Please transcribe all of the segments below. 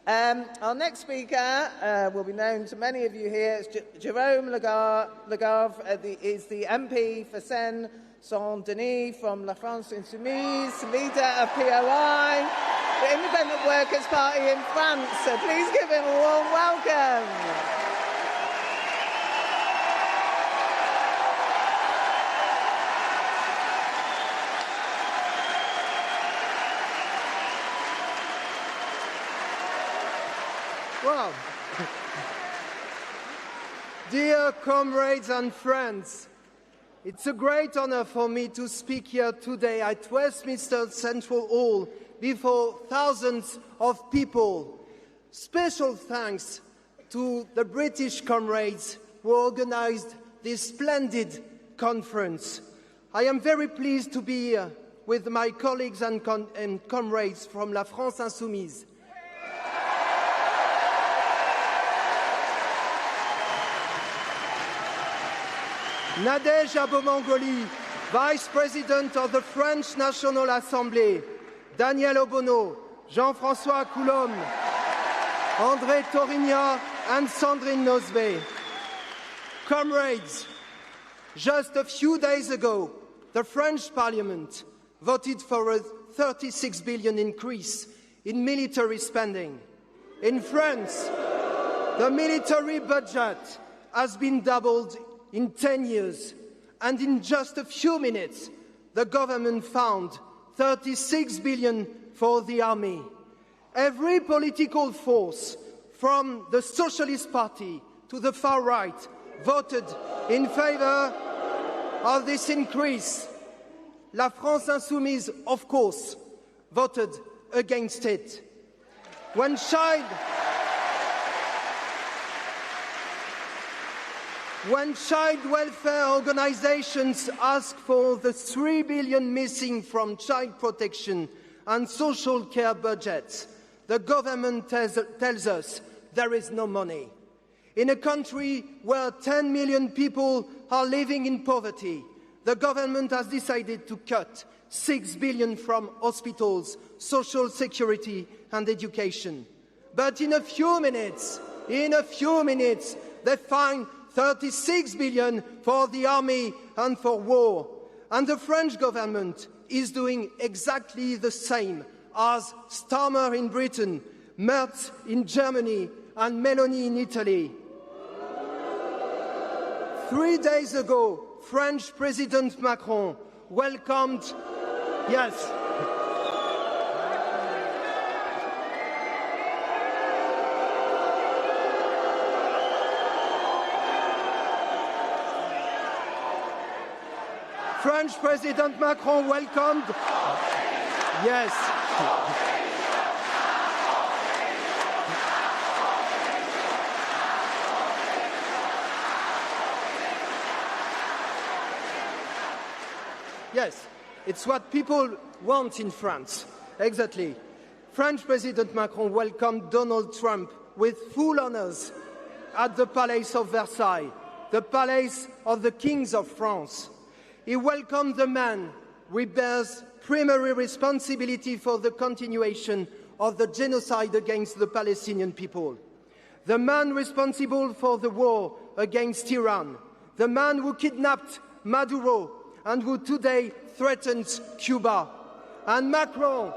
Our next speaker will be known to many of you here. It's Jérôme Legavre is the MP for Seine-Saint-Denis from La France Insoumise, leader of POI, the Independent Workers' Party in France. So please give him a warm welcome. Well, dear comrades and friends, it's a great honor for me to speak here today at Westminster Central Hall before thousands of people. Special thanks to the British comrades who organized this splendid conference. I am very pleased to be here with my colleagues and comrades from La France Insoumise. Nadège Abomangoli, Vice President of the French National Assembly, Daniel Obono, Jean-François Coulombe, André Torigna and Sandrine Nosbe. Comrades, just a few days ago, the French Parliament voted for a 36 billion increase in military spending. In France, the military budget has been doubled in 10 years, and in just a few minutes, the government found 36 billion for the army. Every political force, from the Socialist Party to the far right, voted in favor of this increase. La France Insoumise, of course, voted against it. When child welfare organizations ask for the 3 billion missing from child protection and social care budgets, the government tells us there is no money. In a country where 10 million people are living in poverty, the government has decided to cut 6 billion from hospitals, social security and education. But in a few minutes, they find 36 billion for the army and for war. And the French government is doing exactly the same as Starmer in Britain, Merz in Germany and Meloni in Italy. 3 days ago, French President Macron welcomed, French President Macron welcomed, Yes, it's what people want in France. Exactly. French President Macron welcomed Donald Trump with full honors at the Palace of Versailles, the palace of the kings of France. He welcomed the man who bears primary responsibility for the continuation of the genocide against the Palestinian people, the man responsible for the war against Iran, the man who kidnapped Maduro and who today threatens Cuba. And Macron,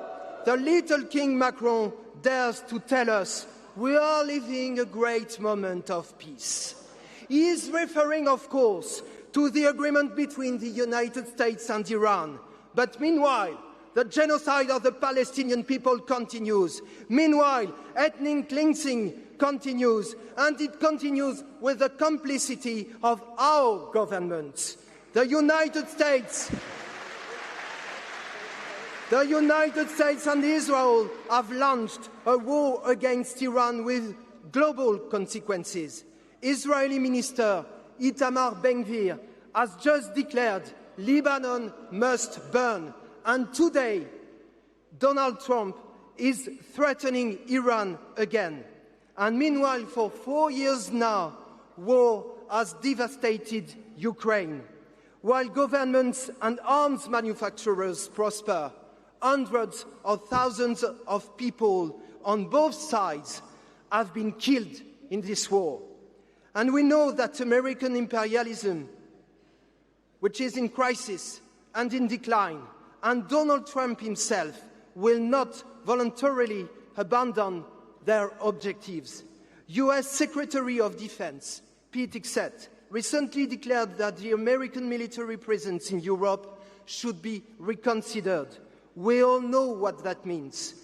the little King Macron, dares to tell us we are living a great moment of peace. He is referring, of course, to the agreement between the United States and Iran. But meanwhile, the genocide of the Palestinian people continues. Meanwhile, ethnic cleansing continues, and it continues with the complicity of our governments. The United States and Israel have launched a war against Iran with global consequences. Israeli Minister Itamar Ben-Gvir has just declared Lebanon must burn. And today, Donald Trump is threatening Iran again. And meanwhile, for 4 years now, war has devastated Ukraine. While governments and arms manufacturers prosper, hundreds of thousands of people on both sides have been killed in this war. And we know that American imperialism, which is in crisis and in decline, and Donald Trump himself will not voluntarily abandon their objectives. US Secretary of Defense Pete Hegseth recently declared that the American military presence in Europe should be reconsidered. We all know what that means.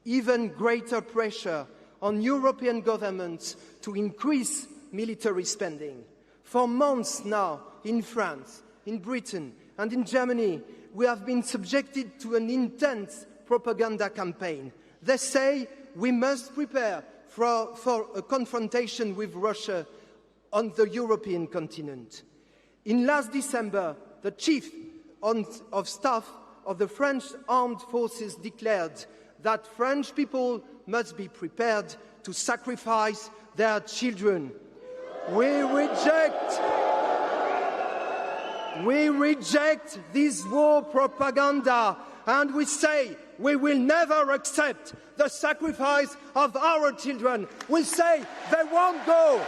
Even greater pressure on European governments to increase military spending. For months now, in France, in Britain, and in Germany, we have been subjected to an intense propaganda campaign. They say we must prepare for a confrontation with Russia on the European continent. In last December, the Chief of Staff of the French Armed Forces declared that French people must be prepared to sacrifice their children. We reject this war propaganda, and we say we will never accept the sacrifice of our children. We say they won't go.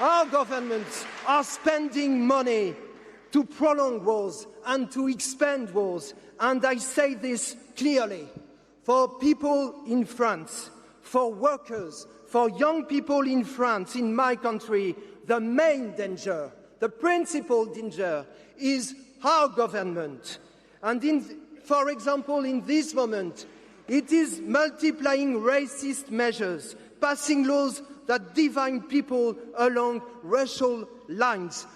Our governments are spending money to prolong wars and to expand wars. And I say this clearly, for people in France, for workers, for young people in France, in my country, the main danger, the principal danger is our government. And for example, in this moment, it is multiplying racist measures, passing laws that divide people along racial lines.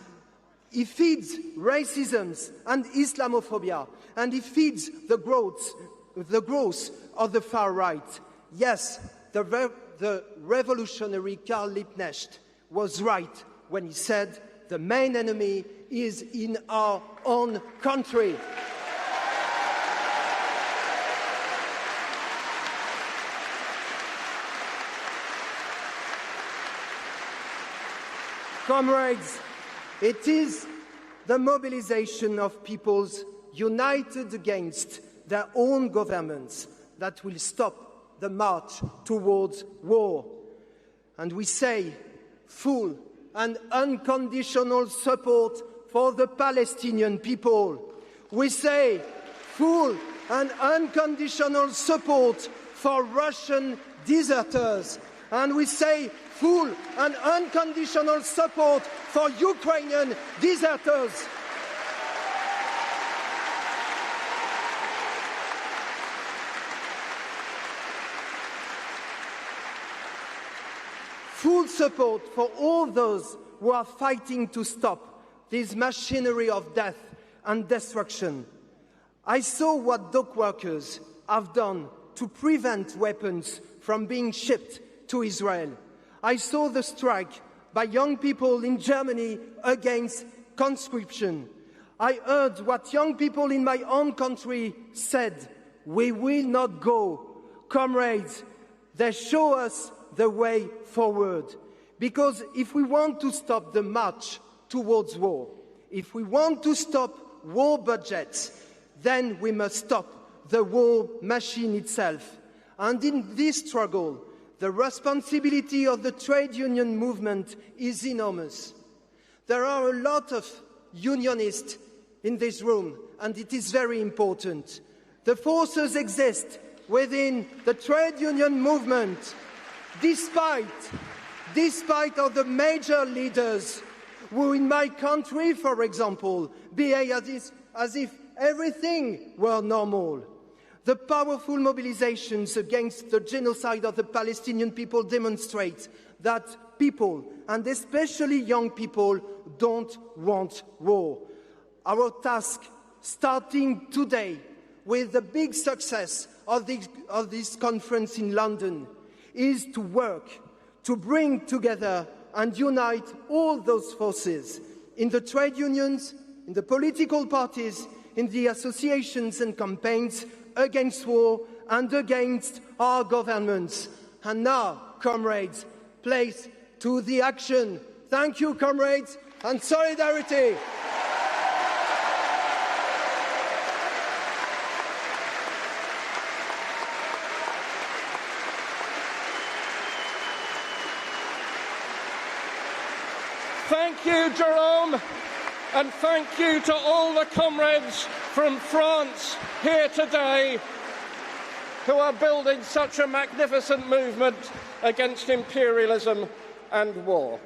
It feeds racism and Islamophobia, and it feeds the growth of the far right. Yes, the revolutionary Karl Liebknecht was right when he said the main enemy is in our own country. Comrades, it is the mobilization of peoples united against their own governments that will stop the march towards war. And we say full and unconditional support for the Palestinian people. We say full and unconditional support for Russian deserters. And we say full and unconditional support for Ukrainian deserters. Full support for all those who are fighting to stop this machinery of death and destruction. I saw what dock workers have done to prevent weapons from being shipped to Israel. I saw the strike by young people in Germany against conscription. I heard what young people in my own country said. We will not go. Comrades, they show us the way forward. Because if we want to stop the march towards war, if we want to stop war budgets, then we must stop the war machine itself. And in this struggle, the responsibility of the trade union movement is enormous. There are a lot of unionists in this room, and it is very important. The forces exist within the trade union movement, despite of the major leaders who in my country, for example, behave as if everything were normal. The powerful mobilizations against the genocide of the Palestinian people demonstrate that people, and especially young people, don't want war. Our task, starting today with the big success of this conference in London, is to work, to bring together and unite all those forces in the trade unions, in the political parties, in the associations and campaigns against war and against our governments. And now, comrades, place to the action. Thank you, comrades. and solidarity. Thank you, Jérôme, and thank you to all the comrades from France here today who are building such a magnificent movement against imperialism and war.